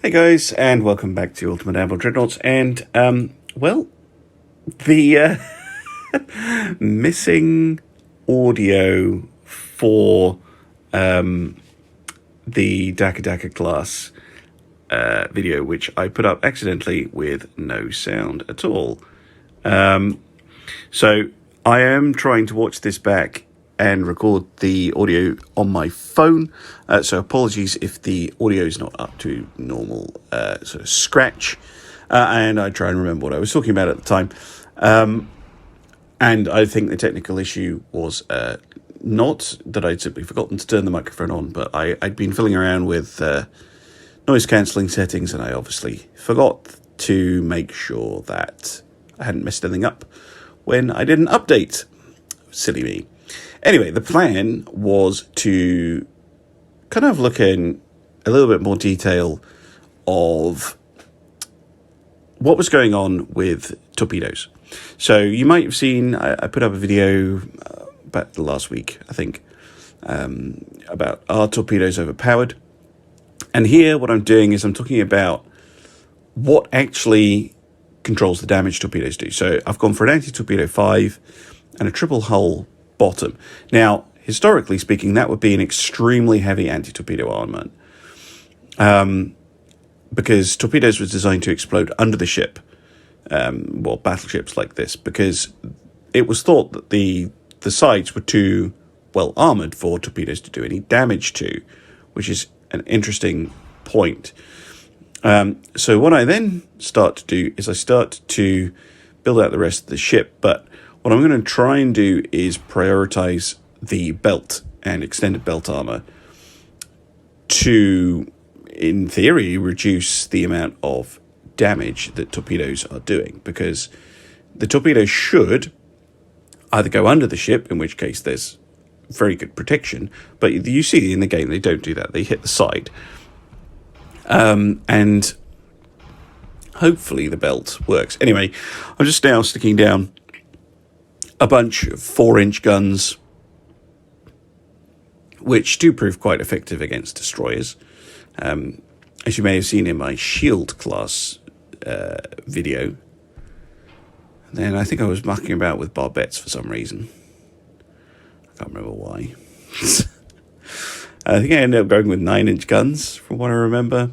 Hey guys, and welcome back to Ultimate Admiral Dreadnoughts. And, well, the missing audio for the Dakka class video, which I put up accidentally with no sound at all. So I am trying to watch this back and record the audio on my phone. So apologies if the audio is not up to normal sort of scratch. And I try and remember what I was talking about at the time. And I think the technical issue was not that I'd simply forgotten to turn the microphone on, but I'd been fiddling around with noise cancelling settings, and I obviously forgot to make sure that I hadn't messed anything up when I did an update. Silly me. Anyway, the plan was to kind of look in a little bit more detail of what was going on with torpedoes. So you might have seen, I put up a video about last week, I think, about are torpedoes overpowered? And here what I'm doing is I'm talking about what actually controls the damage torpedoes do. So I've gone for an anti-torpedo 5 and a triple hull bottom. Now, historically speaking, that would be an extremely heavy anti-torpedo armament, because torpedoes was designed to explode under the ship, battleships like this, because it was thought that the sides were too well armored for torpedoes to do any damage to, which is an interesting point. So what I then start to do is I start to build out the rest of the ship, but what I'm going to try and do is prioritize the belt and extended belt armor to, in theory, reduce the amount of damage that torpedoes are doing, because the torpedoes should either go under the ship, in which case there's very good protection, but you see in the game they don't do that. They hit the side. And hopefully the belt works. Anyway, I'm just now sticking down a bunch of 4-inch guns, which do prove quite effective against destroyers. As you may have seen in my shield class video. And then I think I was mucking about with barbettes for some reason. I can't remember why. I think I ended up going with 9-inch guns, from what I remember.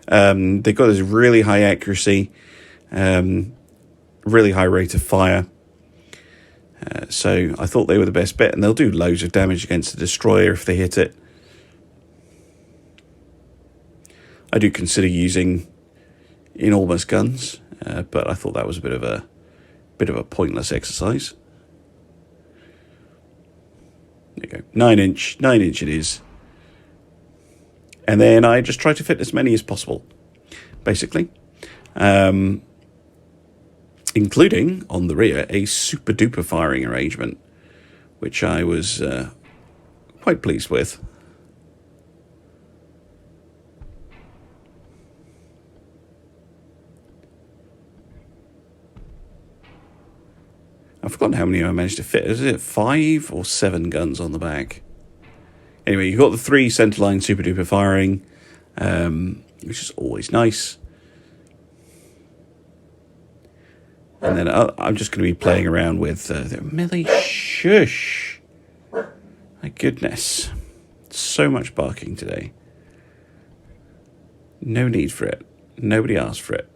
They've got this really high accuracy, really high rate of fire. So I thought they were the best bet, and they'll do loads of damage against the destroyer if they hit it. I do consider using enormous guns, but I thought that was a bit of a pointless exercise. There you go, 9-inch it is. And then I just try to fit as many as possible, basically. Including, on the rear, a super duper firing arrangement, which I was quite pleased with. I've forgotten how many I managed to fit. Is it 5 or 7 guns on the back? Anyway, you've got the 3 centerline super duper firing, which is always nice. And then I'm just going to be playing around with the melee. Shush! My goodness. So much barking today. No need for it. Nobody asked for it.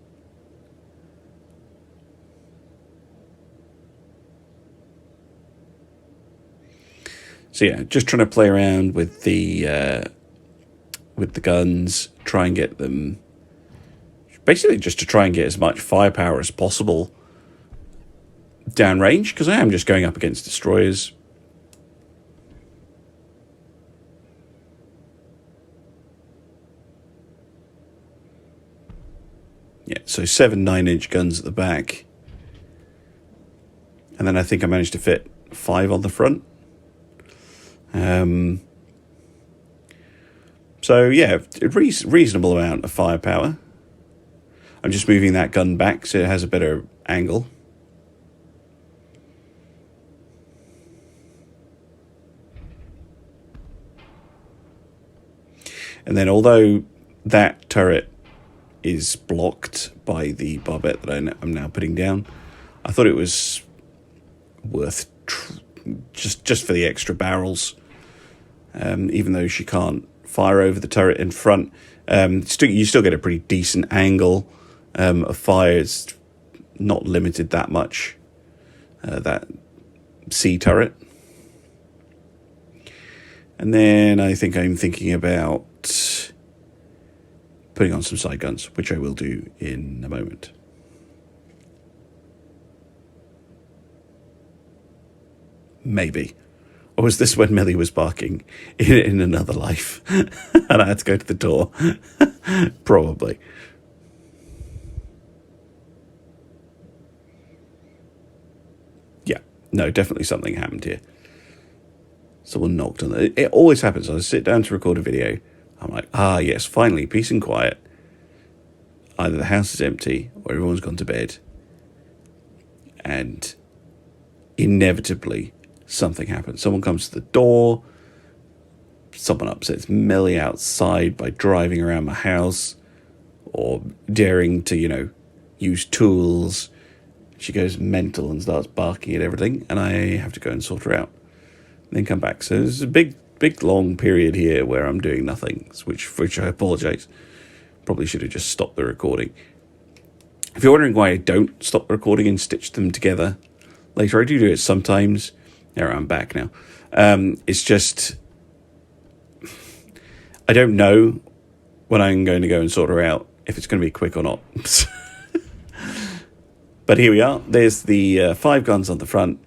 So yeah, just trying to play around with the guns, try and get them, basically just to try and get as much firepower as possible downrange, because I am just going up against destroyers. Yeah, so 7 9-inch guns at the back, and then I think I managed to fit 5 on the front. So yeah, a reasonable amount of firepower. I'm just moving that gun back so it has a better angle. And then although that turret is blocked by the barbette that I'm now putting down. I thought it was worth just for the extra barrels, even though she can't fire over the turret in front. You still get a pretty decent angle of fire. It's not limited that much, that C turret. And then I think I'm thinking about putting on some side guns, which I will do in a moment. Maybe. Or was this when Millie was barking in another life and I had to go to the door? Probably. Yeah, no, definitely something happened here. Someone knocked on it. It always happens. I sit down to record a video. I'm like, yes, finally, peace and quiet. Either the house is empty or everyone's gone to bed. And inevitably, something happens. Someone comes to the door. Someone upsets Millie outside by driving around my house or daring to, use tools. She goes mental and starts barking at everything, and I have to go and sort her out. Then come back. So there's a big long period here where I'm doing nothing, which I apologise. Probably should have just stopped the recording. If you're wondering why I don't stop the recording and stitch them together later, I do it sometimes. There, I'm back now. It's just I don't know when I'm going to go and sort her out, if it's going to be quick or not. But here we are. There's the 5 guns on the front.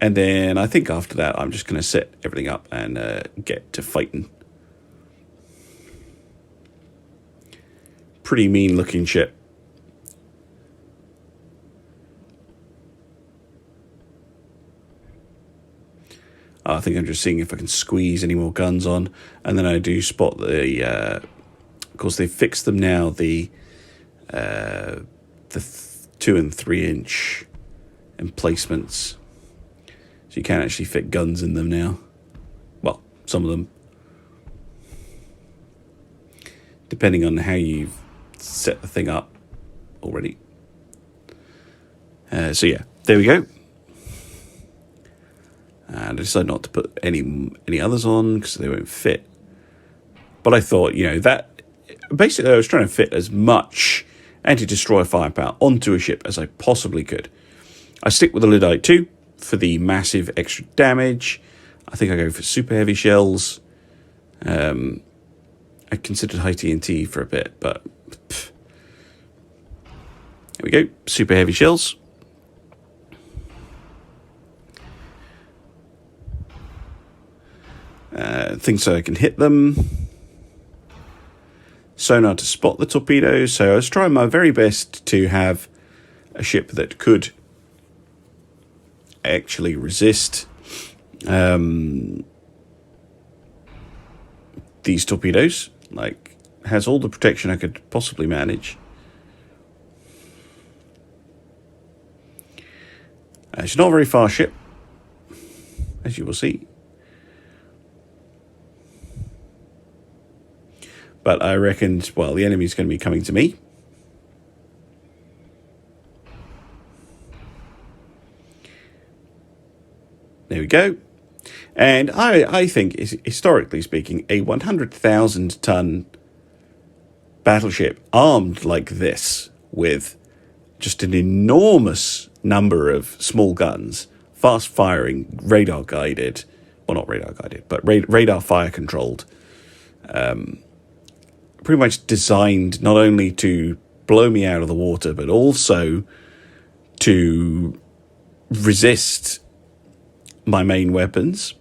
And then I think after that, I'm just going to set everything up and get to fighting. Pretty mean looking ship. I think I'm just seeing if I can squeeze any more guns on. And then I do spot the... of course, they fixed them now. The 2 and 3 inch emplacements. So you can actually fit guns in them now. Well, some of them. Depending on how you've set the thing up already. So yeah, there we go. And I decided not to put any others on because they won't fit. But I thought, that... Basically, I was trying to fit as much anti-destroyer firepower onto a ship as I possibly could. I stick with the Lyddite 2 for the massive extra damage. I think I go for super heavy shells. I considered high TNT for a bit, but there we go, super heavy shells. Things so I can hit them. Sonar to spot the torpedoes. So I was trying my very best to have a ship that could actually resist these torpedoes, like has all the protection I could possibly manage. It's not a very fast ship, as you will see, but I reckoned, well, the enemy's going to be coming to me. There we go. And I think, historically speaking, a 100,000 ton battleship armed like this with just an enormous number of small guns, fast firing, radar guided, well, not radar guided, but radar fire controlled, pretty much designed not only to blow me out of the water, but also to resist my main weapons.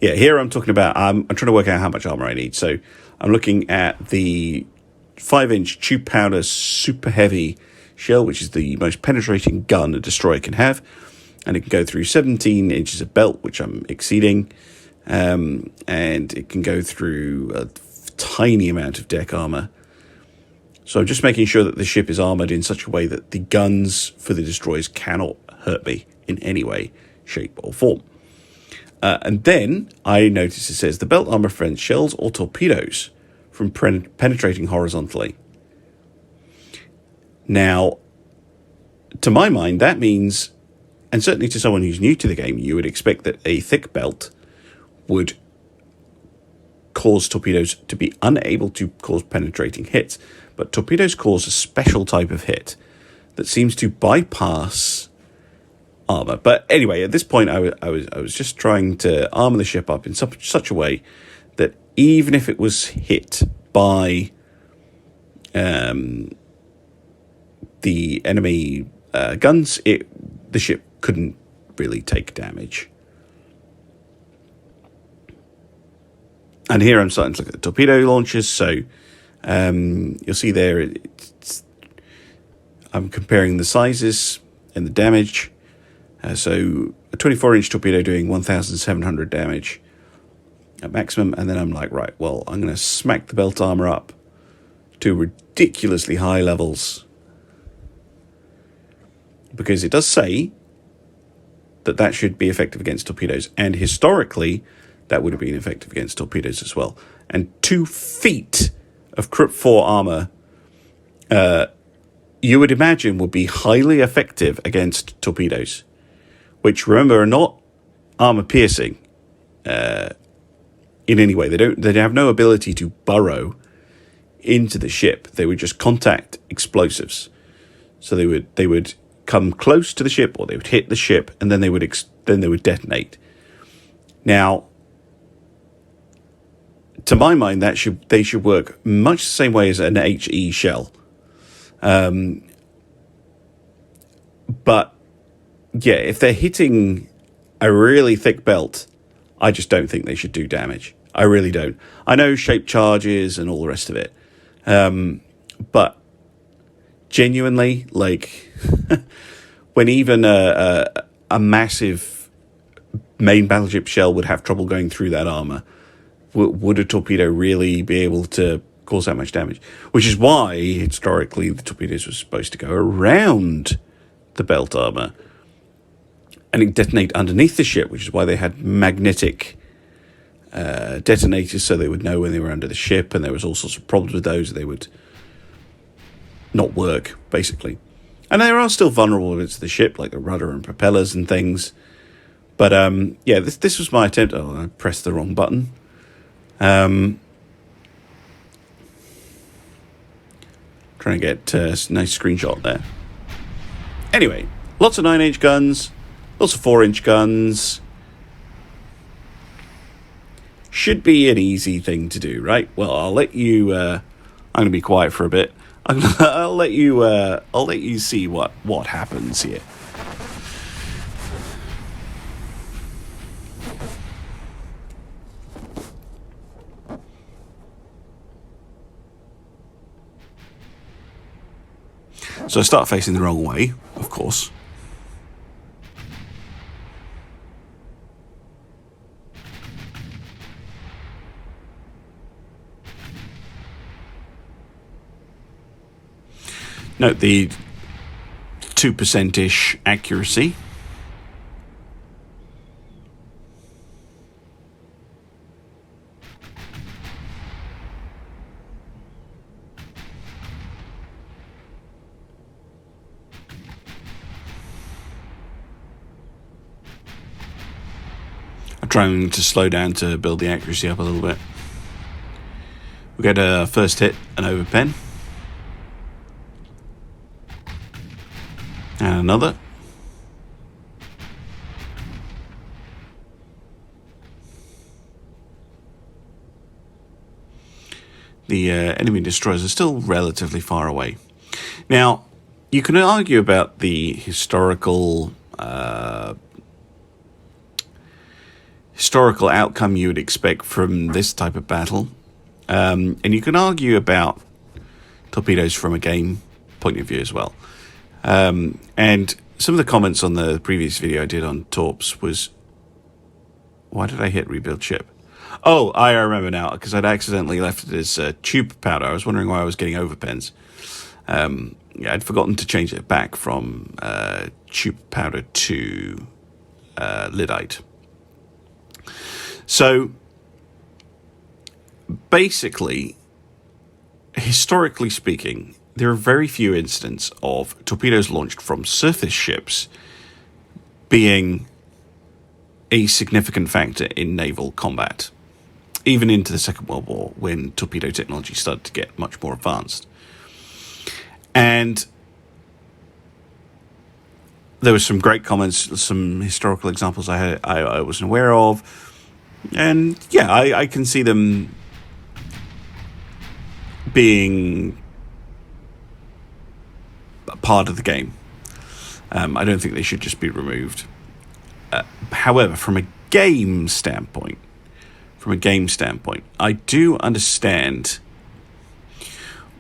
Here I'm talking about, I'm trying to work out how much armor I need. So I'm looking at the 5-inch tube powder super heavy shell, which is the most penetrating gun a destroyer can have. And it can go through 17 inches of belt, which I'm exceeding. And it can go through a tiny amount of deck armor. So I'm just making sure that the ship is armoured in such a way that the guns for the destroyers cannot hurt me in any way, shape or form. And then I notice it says the belt armor prevents shells or torpedoes from penetrating horizontally. Now, to my mind, that means, and certainly to someone who's new to the game, you would expect that a thick belt would cause torpedoes to be unable to cause penetrating hits. But torpedoes cause a special type of hit that seems to bypass armor. But anyway, at this point, I was just trying to armor the ship up in such a way that even if it was hit by the enemy guns, the ship couldn't really take damage. And here I'm starting to look at the torpedo launchers. So you'll see there, I'm comparing the sizes and the damage. So a 24-inch torpedo doing 1,700 damage at maximum. And then I'm like, right, well, I'm going to smack the belt armor up to ridiculously high levels. Because it does say that should be effective against torpedoes. And historically, that would have been effective against torpedoes as well. And 2 feet of Crypt 4 armor, you would imagine would be highly effective against torpedoes, which, remember, are not armor piercing in any way. They have no ability to burrow into the ship. They would just contact explosives. So they would come close to the ship, or they would hit the ship, and then they would detonate. Now, to my mind, they should work much the same way as an HE shell. But yeah, if they're hitting a really thick belt, I just don't think they should do damage. I really don't. I know shape charges and all the rest of it, but genuinely, like when even a massive main battleship shell would have trouble going through that armor, would a torpedo really be able to cause that much damage? Which is why, historically, the torpedoes were supposed to go around the belt armor and detonate underneath the ship, which is why they had magnetic detonators, so they would know when they were under the ship, and there was all sorts of problems with those. They would not work, basically. And there are still vulnerable bits of the ship, like the rudder and propellers and things. But, yeah, this was my attempt. Oh, I pressed the wrong button. Trying to get a nice screenshot there. Anyway, lots of 9-inch guns, lots of 4-inch guns. Should be an easy thing to do, right? Well, I'll let you. I'm going to be quiet for a bit. I'll let you see what happens here. So I start facing the wrong way, of course. Note the 2%-ish accuracy. I'm trying to slow down to build the accuracy up a little bit. We get a first hit, an overpen. And another. The enemy destroyers are still relatively far away. Now, you can argue about the historical outcome you would expect from this type of battle. And you can argue about torpedoes from a game point of view as well. And some of the comments on the previous video I did on torps was, why did I hit rebuild ship? Oh, I remember now, because I'd accidentally left it as tube powder. I was wondering why I was getting overpens. Yeah, I'd forgotten to change it back from tube powder to lyddite. So basically, historically speaking, there are very few instances of torpedoes launched from surface ships being a significant factor in naval combat, even into the Second World War, when torpedo technology started to get much more advanced. And there were some great comments, some historical examples I wasn't aware of. And yeah, I can see them being a part of the game. I don't think they should just be removed. However, from a game standpoint, I do understand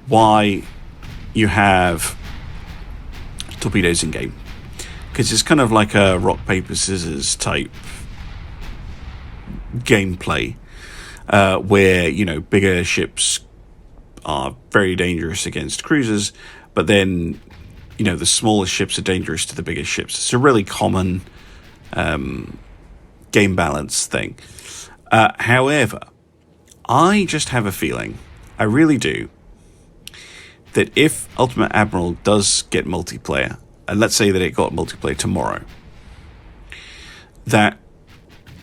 why you have torpedoes in game, because it's kind of like a rock paper scissors type gameplay, where bigger ships are very dangerous against cruisers, but then the smallest ships are dangerous to the biggest ships. It's a really common game balance thing. However, I just have a feeling, I really do, that if Ultimate Admiral does get multiplayer, and let's say that it got multiplayer tomorrow, that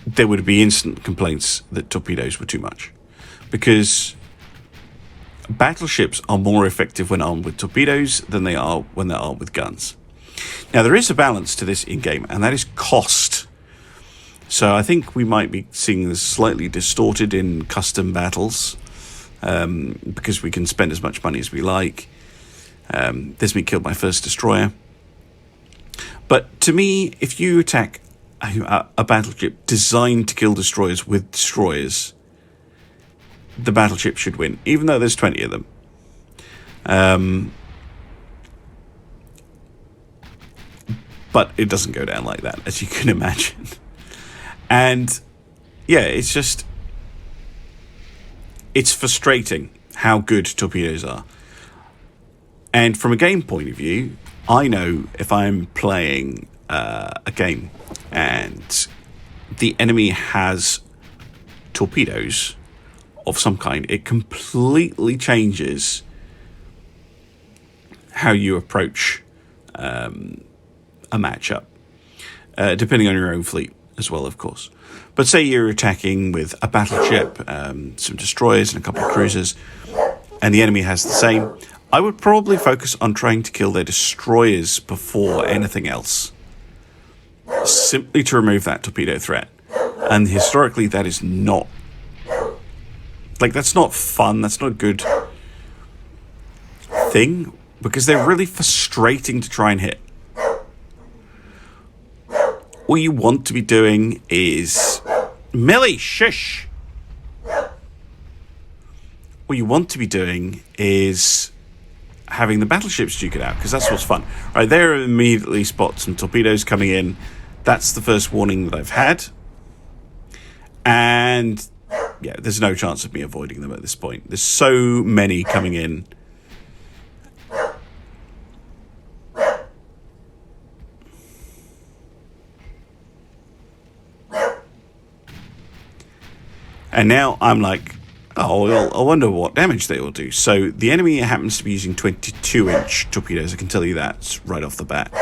there would be instant complaints that torpedoes were too much. Because battleships are more effective when armed with torpedoes than they are when they're armed with guns. Now, there is a balance to this in-game, and that is cost. So I think we might be seeing this slightly distorted in custom battles, because we can spend as much money as we like. There's me killed my first destroyer. But to me, if you attack a battleship designed to kill destroyers with destroyers, the battleship should win, even though there's 20 of them. But it doesn't go down like that, as you can imagine. And yeah, it's frustrating how good torpedoes are. And from a game point of view, I know if I'm playing a game and the enemy has torpedoes of some kind, it completely changes how you approach a matchup, depending on your own fleet as well, of course. But say you're attacking with a battleship, some destroyers and a couple of cruisers, and the enemy has the same, I would probably focus on trying to kill their destroyers before anything else, simply to remove that torpedo threat. And historically, that is not, that's not fun, that's not a good thing, because they're really frustrating to try and hit. What you want to be doing is... Millie, shush! What you want to be doing is having the battleships duke it out, because that's what's fun. Right, there immediately spot some torpedoes coming in. That's the first warning that I've had. And yeah, there's no chance of me avoiding them at this point. There's so many coming in. And now I'm like, oh, well, I wonder what damage they will do. So the enemy happens to be using 22-inch torpedoes. I can tell you that right off the bat.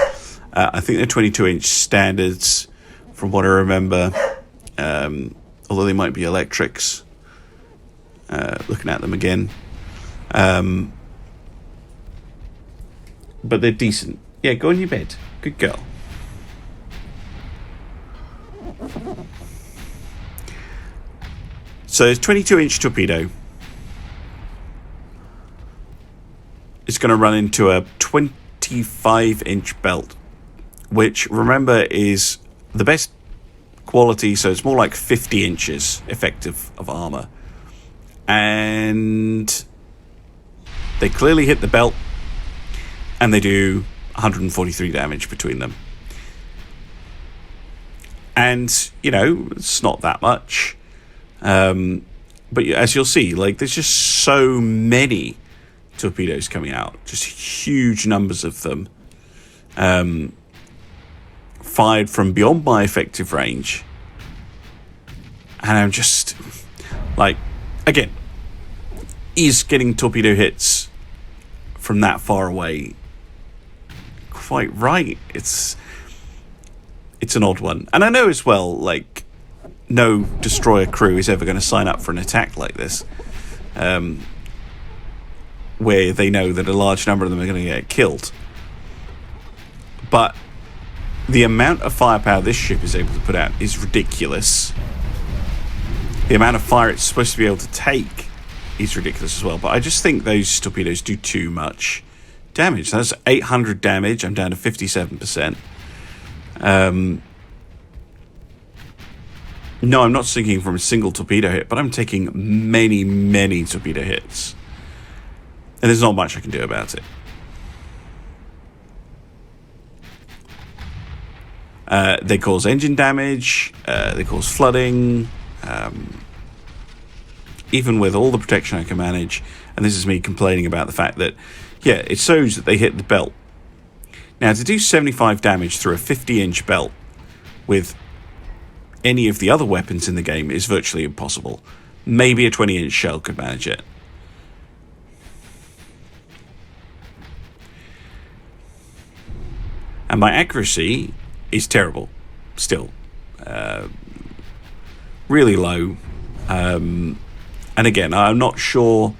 I think they're 22-inch standards, from what I remember. Although they might be electrics. Looking at them again. But they're decent. Yeah, go on your bed. Good girl. So it's 22-inch torpedo. It's going to run into a 25-inch belt, which, remember, is the best quality, so it's more like 50 inches effective of armor. And they clearly hit the belt, and they do 143 damage between them. And, it's not that much. But as you'll see, there's just so many torpedoes coming out, just huge numbers of them, fired from beyond my effective range, And I'm just like, again, is getting torpedo hits from that far away quite right? It's an odd one. And I know as well, like, no destroyer crew is ever going to sign up for an attack like this, where they know that a large number of them are going to get killed. But the amount of firepower this ship is able to put out is ridiculous. The amount of fire it's supposed to be able to take is ridiculous as well. But I just think those torpedoes do too much damage. That's 800 damage. I'm down to 57%. No, I'm not sinking from a single torpedo hit, but I'm taking many, many torpedo hits. And there's not much I can do about it. They cause engine damage. They cause flooding. Even with all the protection I can manage, and this is me complaining about the fact that, yeah, it shows that they hit the belt. Now, to do 75 damage through a 50-inch belt with any of the other weapons in the game is virtually impossible. Maybe a 20-inch shell could manage it. And my accuracy is terrible, still. Really low. And again, I'm not sure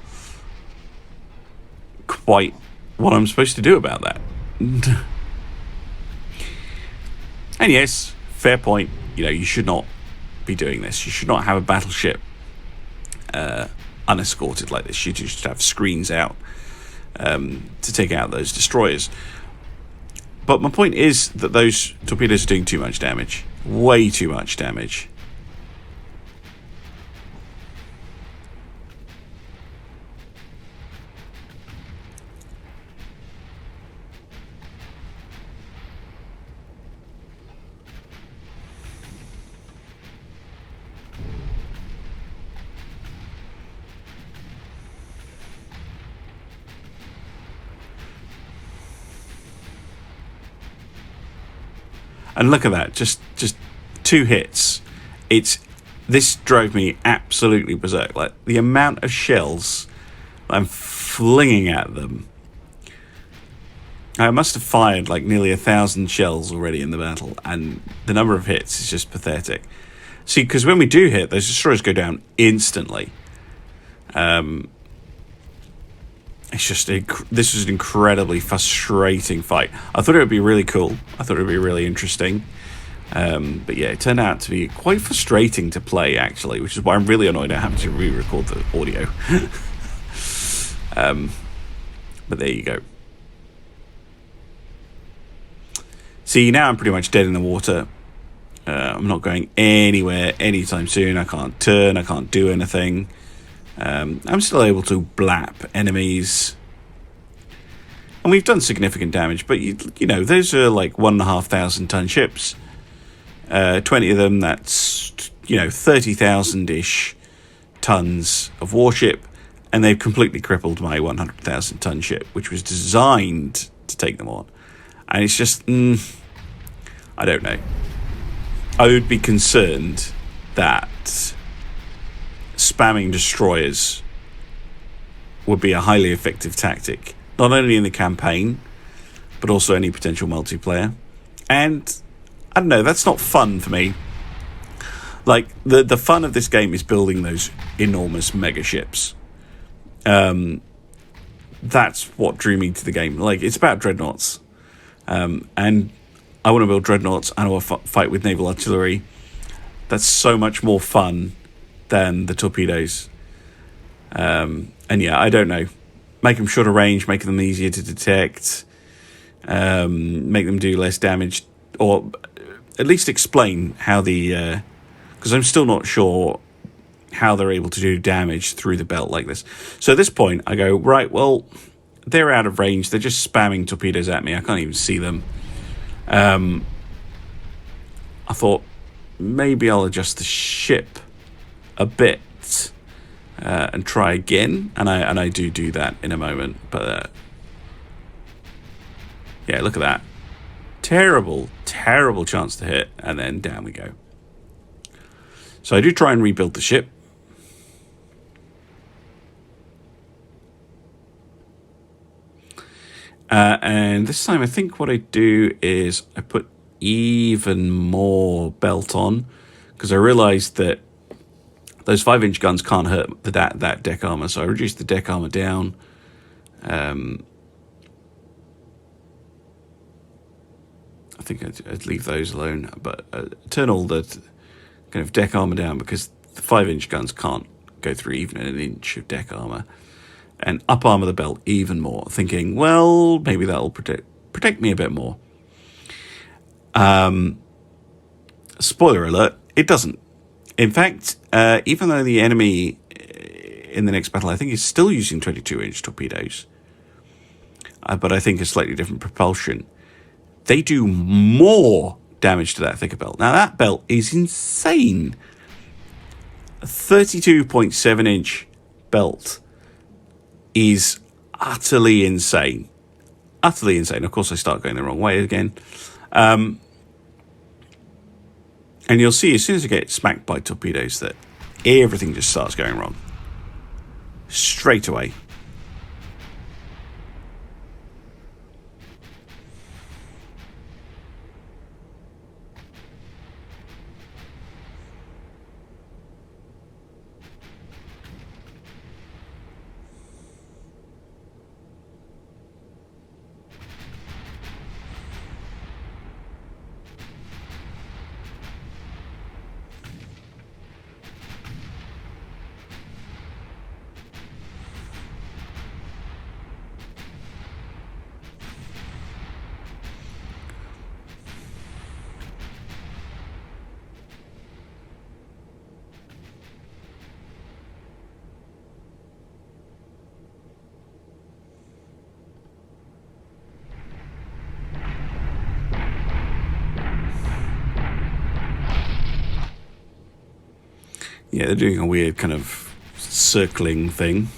quite what I'm supposed to do about that. And yes, fair point. You know, you should not be doing this. You should not have a battleship unescorted like this. You should have screens out to take out those destroyers. But my point is that those torpedoes are doing too much damage. Way too much damage. And look at that, just 2 hits. This drove me absolutely berserk. Like, the amount of shells I'm flinging at them. I must have fired like nearly 1,000 shells already in the battle, and the number of hits is just pathetic. See, because when we do hit, those destroyers go down instantly. It's just, this was an incredibly frustrating fight. I thought it would be really cool. I thought it would be really interesting. But yeah, it turned out to be quite frustrating to play, actually, which is why I'm really annoyed I having to re-record the audio. But there you go. See, now I'm pretty much dead in the water. I'm not going anywhere anytime soon. I can't turn. I can't do anything. I'm still able to blap enemies. And we've done significant damage, but you know, those are like 1,500 ton ships. 20 of them, that's, you know, 30,000-ish tons of warship, and they've completely crippled my 100,000 ton ship, which was designed to take them on. And it's just, I don't know. I would be concerned that spamming destroyers would be a highly effective tactic, not only in the campaign, but also any potential multiplayer. And I don't know, that's not fun for me. Like, the fun of this game is building those enormous mega ships. That's what drew me to the game. Like, it's about dreadnoughts. And I want to build dreadnoughts, and I want to fight with naval artillery. That's so much more fun than the torpedoes. And yeah, I don't know. Make them shorter range, make them easier to detect, make them do less damage, or at least explain how the... because I'm still not sure how they're able to do damage through the belt like this. So at this point, I go, right, well, they're out of range. They're just spamming torpedoes at me. I can't even see them. I thought, maybe I'll adjust the ship a bit and try again, and I do that in a moment. But yeah, look at that. Terrible chance to hit, and then down we go. So I do try and rebuild the ship. And this time I think what I do is I put even more belt on, because I realised that those 5-inch guns can't hurt that deck armour. So I reduced the deck armour down. I think I'd leave those alone, but turn all the kind of deck armour down, because the 5-inch guns can't go through even an inch of deck armour. And up armour the belt even more, thinking, well, maybe that'll protect me a bit more. Spoiler alert, it doesn't. In fact, even though the enemy in the next battle, I think, is still using 22-inch torpedoes, but I think a slightly different propulsion, they do more damage to that thicker belt. Now, that belt is insane. A 32.7-inch belt is utterly insane. Utterly insane. Of course, I start going the wrong way again. And you'll see as soon as I get smacked by torpedoes that everything just starts going wrong. Straight away. Yeah, they're doing a weird kind of circling thing.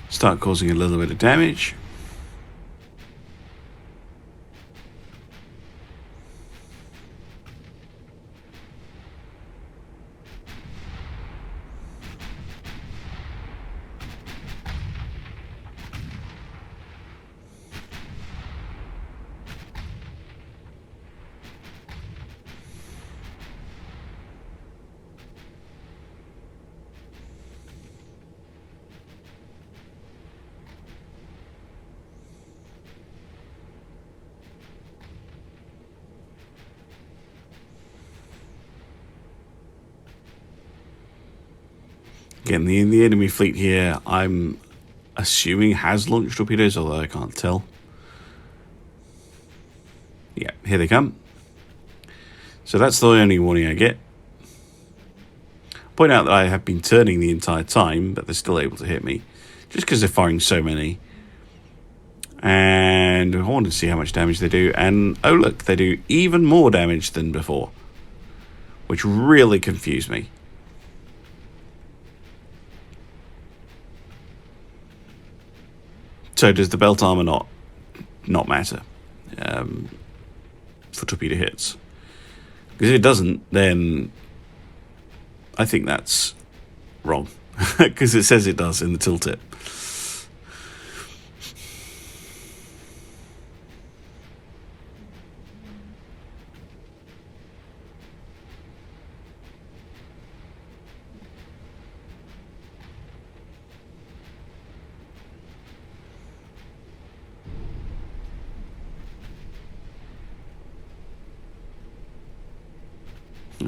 Start causing a little bit of damage. Again, the enemy fleet here, I'm assuming has launched torpedoes, although I can't tell. Yeah, here they come. So that's the only warning I get. Point out that I have been turning the entire time, but they're still able to hit me, just because they're firing so many. And I want to see how much damage they do. And, oh look, they do even more damage than before, which really confused me. So does the belt armor not matter for torpedo hits? Because if it doesn't, then I think that's wrong. Because it says it does in the tooltip.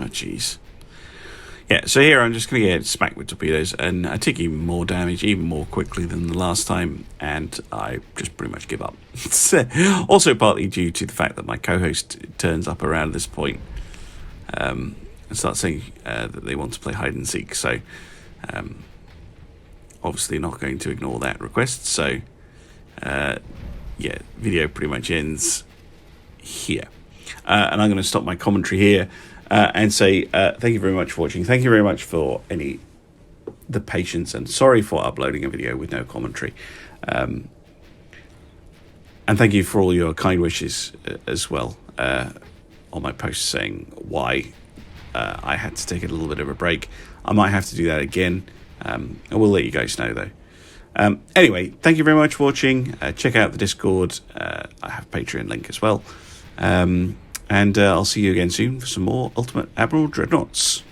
Oh, jeez. Yeah, so here I'm just going to get smacked with torpedoes, and I take even more damage, even more quickly than the last time, and I just pretty much give up. It's also partly due to the fact that my co-host turns up around this point and starts saying that they want to play hide and seek, so obviously not going to ignore that request, so yeah, video pretty much ends here. And I'm going to stop my commentary here and say thank you very much for watching. Thank you very much for any the patience, and sorry for uploading a video with no commentary. And thank you for all your kind wishes as well on my post saying why I had to take a little bit of a break. I might have to do that again. I will let you guys know though. Anyway, thank you very much for watching. Check out the Discord. I have a Patreon link as well. And I'll see you again soon for some more Ultimate Admiral Dreadnoughts.